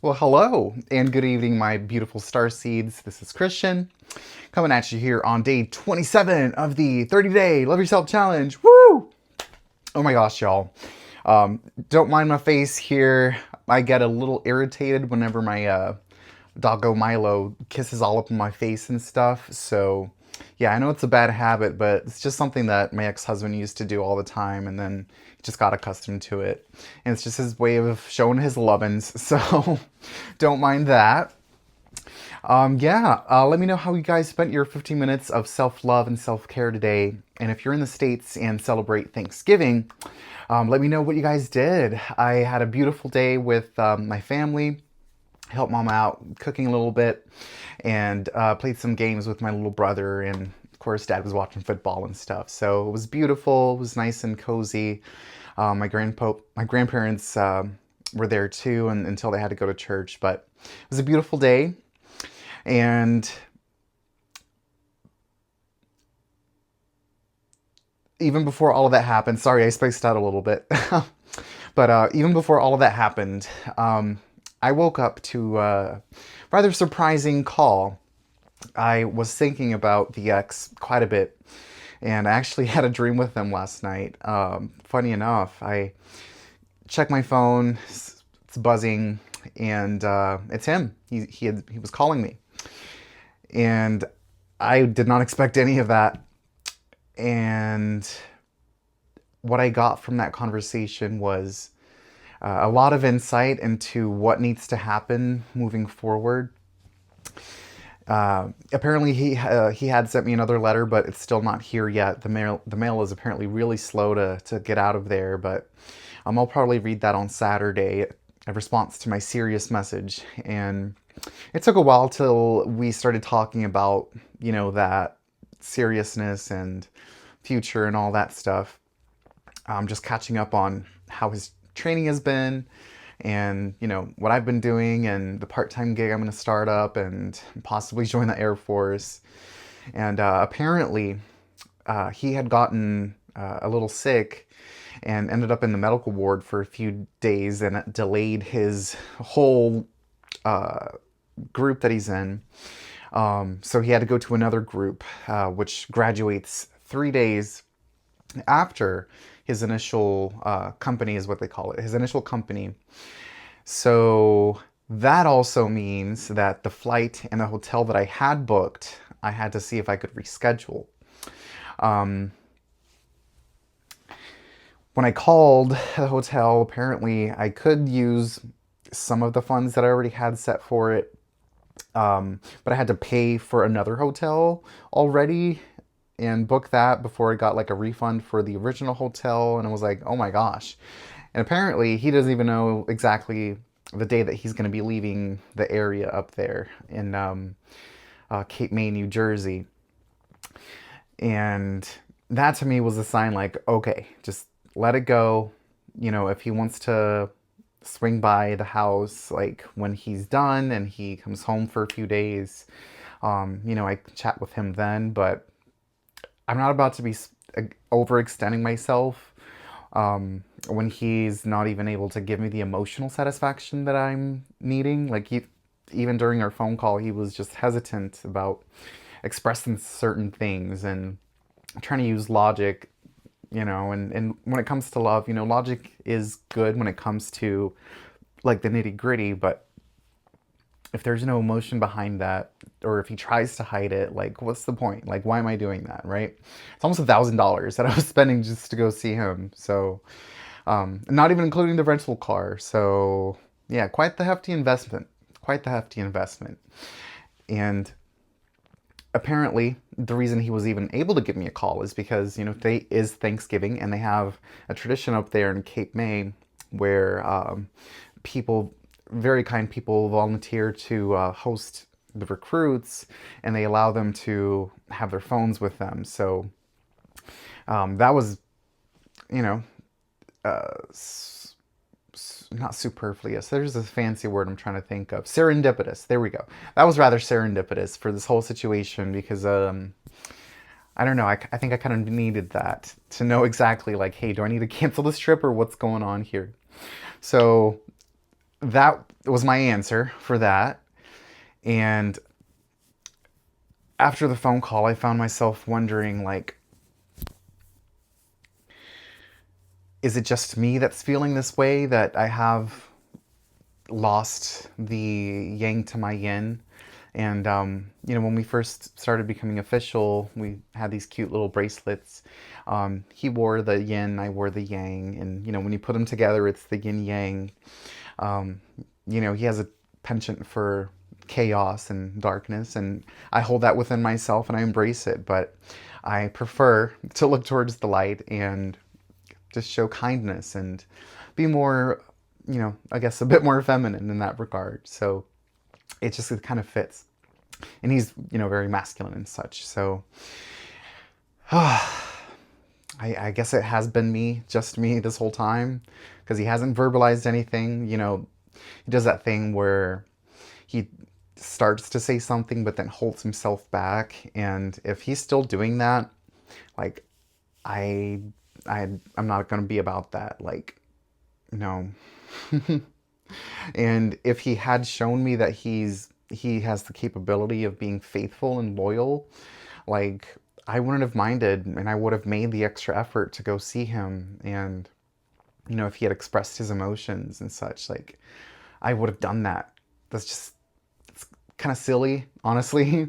Well, hello and good evening, my beautiful star seeds. This is Christian coming at you here on day 27 of the 30-day Love Yourself Challenge. Woo! Oh my gosh, y'all. Don't mind my face here. I get a little irritated whenever my doggo Milo kisses all up in my face and stuff. So, yeah, I know it's a bad habit, but it's just something that my ex-husband used to do all the time, and then he just got accustomed to it. And it's just his way of showing his lovin's, so don't mind that. Let me know how you guys spent your 15 minutes of self-love and self-care today. And if you're in the States and celebrate Thanksgiving, let me know what you guys did. I had a beautiful day with my family, helped mom out cooking a little bit, and played some games with my little brother. And of course, dad was watching football and stuff. So it was beautiful. It was nice and cozy. My grandparents were there too, and until they had to go to church. But it was a beautiful day. And even before all of that happened, sorry, I spaced out a little bit. But even before all of that happened, I woke up to a rather surprising call. I was thinking about the ex quite a bit, and I actually had a dream with them last night. Funny enough, I checked my phone, it's buzzing, and it's him. He was calling me. And I did not expect any of that. And what I got from that conversation was a lot of insight into what needs to happen moving forward. Apparently he had sent me another letter, but it's still not here yet. The mail is apparently really slow to get out of there, but I'll probably read that on Saturday, a response to my serious message. And it took a while till we started talking about, that seriousness and future and all that stuff. Just catching up on how his training has been and, what I've been doing and the part-time gig I'm going to start up and possibly join the Air Force. And apparently he had gotten a little sick and ended up in the medical ward for a few days, and it delayed his whole group that he's in. So he had to go to another group, which graduates 3 days after his initial company, is what they call it, his initial company. So that also means that the flight and the hotel that I had booked, I had to see if I could reschedule. When I called the hotel, apparently I could use some of the funds that I already had set for it, but I had to pay for another hotel already and book that before I got like a refund for the original hotel. And I was like, oh my gosh. And apparently he doesn't even know exactly the day that he's going to be leaving the area up there in Cape May, New Jersey. And that to me was a sign like, okay, just let it go. If he wants to swing by the house like when he's done and he comes home for a few days, I can chat with him then. But I'm not about to be overextending myself when he's not even able to give me the emotional satisfaction that I'm needing. Like even during our phone call, he was just hesitant about expressing certain things and trying to use logic. And when it comes to love, logic is good when it comes to like the nitty gritty, but if there's no emotion behind that, or if he tries to hide it, like what's the point? Like, why am I doing that, right? It's almost $1,000 that I was spending just to go see him. So, not even including the rental car. So yeah, quite the hefty investment, And apparently, the reason he was even able to give me a call is because, today is Thanksgiving, and they have a tradition up there in Cape May where very kind people volunteer to host the recruits, and they allow them to have their phones with them. So that was, not superfluous. There's a fancy word I'm trying to think of. Serendipitous. There we go. That was rather serendipitous for this whole situation because, I don't know. I think I kind of needed that to know exactly like, hey, do I need to cancel this trip or what's going on here? So that was my answer for that. And after the phone call, I found myself wondering, like, is it just me that's feeling this way, that I have lost the yang to my yin? And, when we first started becoming official, we had these cute little bracelets. He wore the yin, I wore the yang. And, when you put them together, it's the yin yang. Um, he has a penchant for chaos and darkness, and I hold that within myself and I embrace it. But I prefer to look towards the light and just show kindness and be more, I guess a bit more feminine in that regard. So it kind of fits. And he's, very masculine and such. So I guess it has been me, just me this whole time, because he hasn't verbalized anything. He does that thing where he starts to say something but then holds himself back. And if he's still doing that, like, I'm not going to be about that. Like, no. And if he had shown me that he has the capability of being faithful and loyal, like, I wouldn't have minded, and I would have made the extra effort to go see him. And, if he had expressed his emotions and such, like, I would have done that. It's kind of silly, honestly.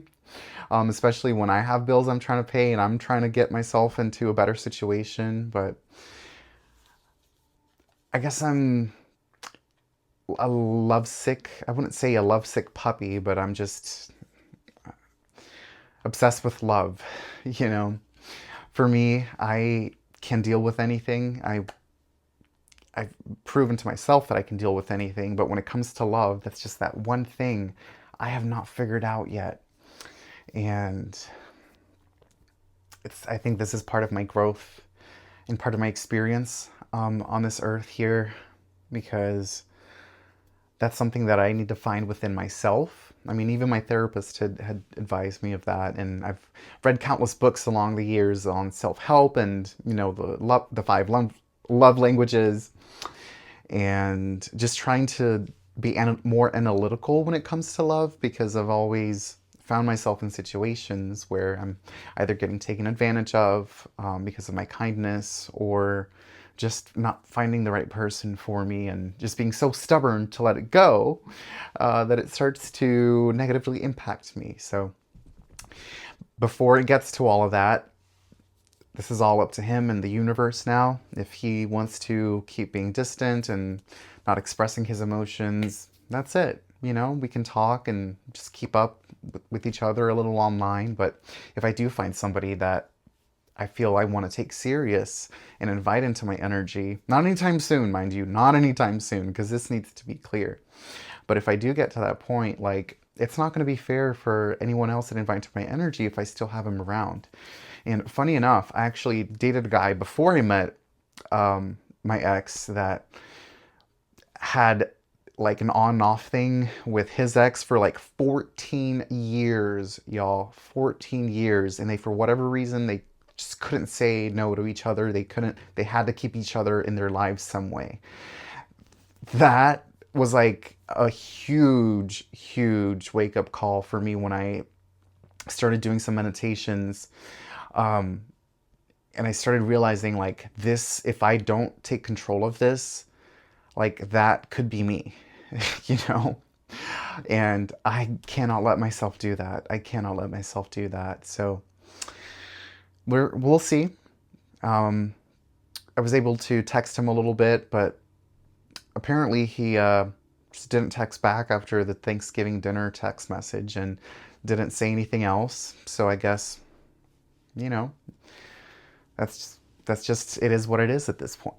Especially when I have bills I'm trying to pay and I'm trying to get myself into a better situation. But I guess I'm a lovesick, I wouldn't say a lovesick puppy, but I'm just obsessed with love. You know, for me, I can deal with anything. I've proven to myself that I can deal with anything, but when it comes to love, that's just that one thing I have not figured out yet. And I think this is part of my growth and part of my experience on this earth here, because that's something that I need to find within myself. I mean, even my therapist had advised me of that, and I've read countless books along the years on self-help and, the five love languages, and just trying to be more analytical when it comes to love, because I've always found myself in situations where I'm either getting taken advantage of because of my kindness, or just not finding the right person for me and just being so stubborn to let it go that it starts to negatively impact me. So before it gets to all of that, this is all up to him and the universe now. If he wants to keep being distant and not expressing his emotions, that's it. We can talk and just keep up with each other a little online. But if I do find somebody that I feel I want to take serious and invite into my energy, not anytime soon, mind you, not anytime soon, because this needs to be clear. But if I do get to that point, like, it's not going to be fair for anyone else that invite into my energy if I still have him around. And funny enough, I actually dated a guy before I met my ex that had like an on and off thing with his ex for like 14 years, y'all. 14 years. And for whatever reason, they just couldn't say no to each other. They had to keep each other in their lives some way. That was like a huge, huge wake up call for me when I started doing some meditations. And I started realizing, like, this, if I don't take control of this, like, that could be me, and I cannot let myself do that. I cannot let myself do that. So we'll see. I was able to text him a little bit, but apparently he just didn't text back after the Thanksgiving dinner text message and didn't say anything else. So I guess, that's just, it is what it is at this point.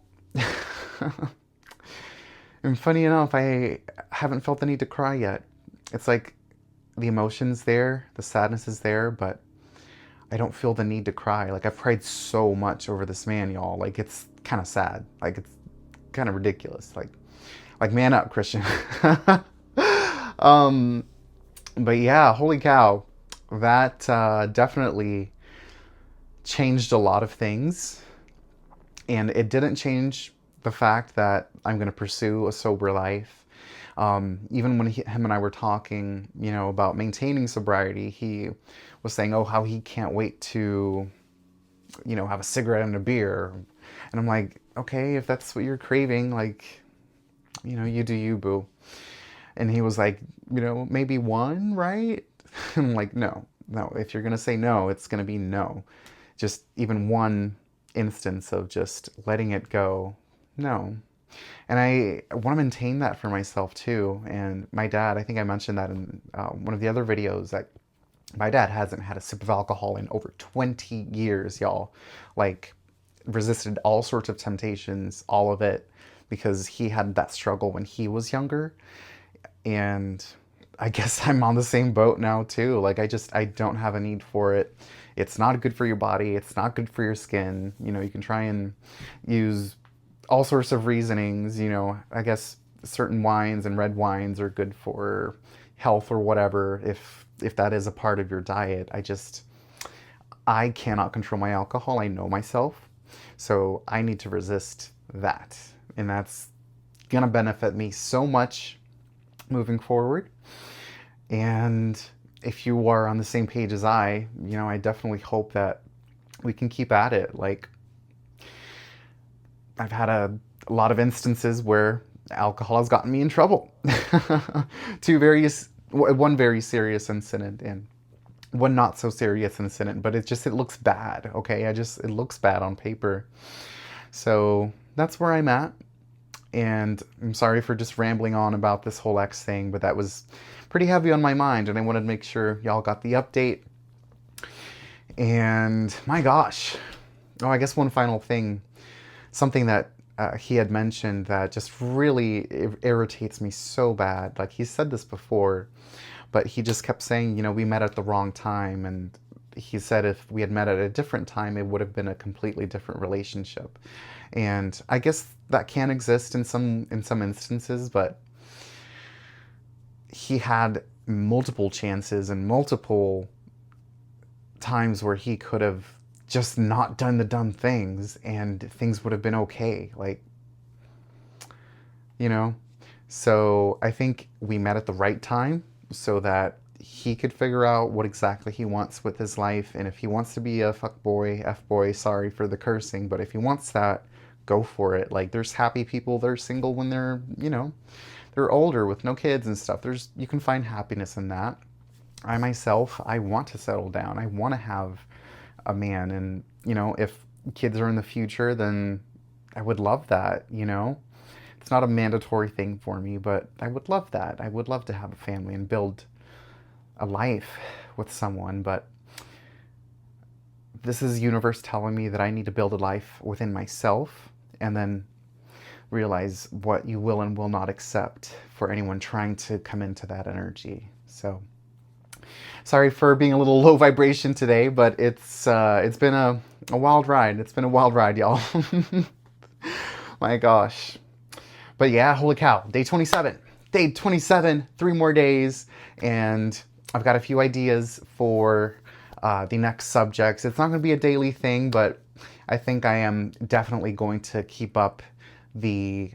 And funny enough, I haven't felt the need to cry yet. It's like the emotion's there, the sadness is there, but I don't feel the need to cry. Like, I've cried so much over this man, y'all. Like, it's kind of sad. Like, it's kind of ridiculous. Like, man up, Christian. But yeah, holy cow. That definitely changed a lot of things. And it didn't change the fact that I'm going to pursue a sober life. Even when him and I were talking, about maintaining sobriety, he was saying, oh, how he can't wait to, have a cigarette and a beer. And I'm like, okay, if that's what you're craving, like, you do you, boo. And he was like, maybe one, right? I'm like, no, if you're going to say no, it's going to be no. Just even one instance of just letting it go, no. And I want to maintain that for myself too. And my dad, I think I mentioned that in one of the other videos, that my dad hasn't had a sip of alcohol in over 20 years, y'all. Like, resisted all sorts of temptations, all of it, because he had that struggle when he was younger. And I guess I'm on the same boat now too. Like, I don't have a need for it. It's not good for your body. It's not good for your skin. You can try and use all sorts of reasonings. I guess certain wines and red wines are good for health or whatever, if that is a part of your diet. I cannot control my alcohol. I know myself. So I need to resist that. And that's gonna benefit me so much moving forward. And if you are on the same page as I definitely hope that we can keep at it. Like, I've had a lot of instances where alcohol has gotten me in trouble. One very serious incident and one not so serious incident, but it looks bad, okay? It looks bad on paper. So that's where I'm at. And I'm sorry for just rambling on about this whole X thing, but that was pretty heavy on my mind, and I wanted to make sure y'all got the update. And my gosh. Oh, I guess one final thing. Something that he had mentioned that just really irritates me so bad. Like, he said this before, but he just kept saying, we met at the wrong time. And he said if we had met at a different time, it would have been a completely different relationship. And I guess that can exist in some instances, but he had multiple chances and multiple times where he could have just not done the dumb things and things would have been okay. Like, so I think we met at the right time so that he could figure out what exactly he wants with his life. And if he wants to be a fuckboy, F-boy, sorry for the cursing, but if he wants that, go for it. Like, there's happy people that are single when they're, they're older with no kids and stuff. You can find happiness in that. I myself, I want to settle down. I want to have a man. And, if kids are in the future, then I would love that, It's not a mandatory thing for me, but I would love that. I would love to have a family and build a life with someone, but this is the universe telling me that I need to build a life within myself and then realize what you will and will not accept for anyone trying to come into that energy. So sorry for being a little low vibration today, but it's been a wild ride. It's been a wild ride, y'all. My gosh. But yeah, holy cow, day 27. Day 27, 3 more days, and I've got a few ideas for the next subjects. It's not going to be a daily thing, but I think I am definitely going to keep up the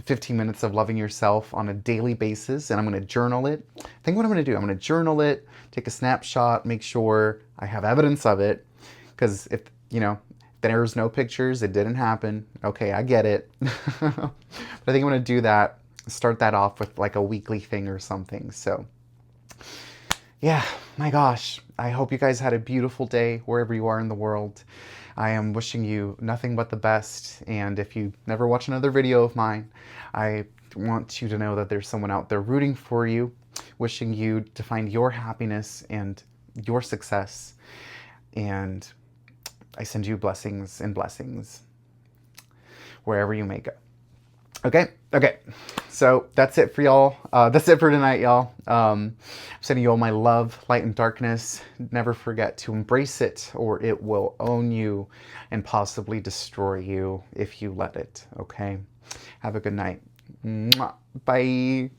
15 minutes of loving yourself on a daily basis, and I'm going to journal it. I think what I'm going to do, I'm going to journal it, take a snapshot, make sure I have evidence of it, because if, there's no pictures, it didn't happen. Okay, I get it. But I think I'm going to do that, start that off with like a weekly thing or something. So yeah, my gosh, I hope you guys had a beautiful day wherever you are in the world. I am wishing you nothing but the best, and if you never watch another video of mine, I want you to know that there's someone out there rooting for you, wishing you to find your happiness and your success, and I send you blessings and blessings wherever you may go. Okay, so that's it for y'all. That's it for tonight, y'all. I'm sending you all my love, light, and darkness. Never forget to embrace it, or it will own you and possibly destroy you if you let it, okay? Have a good night. Mwah. Bye.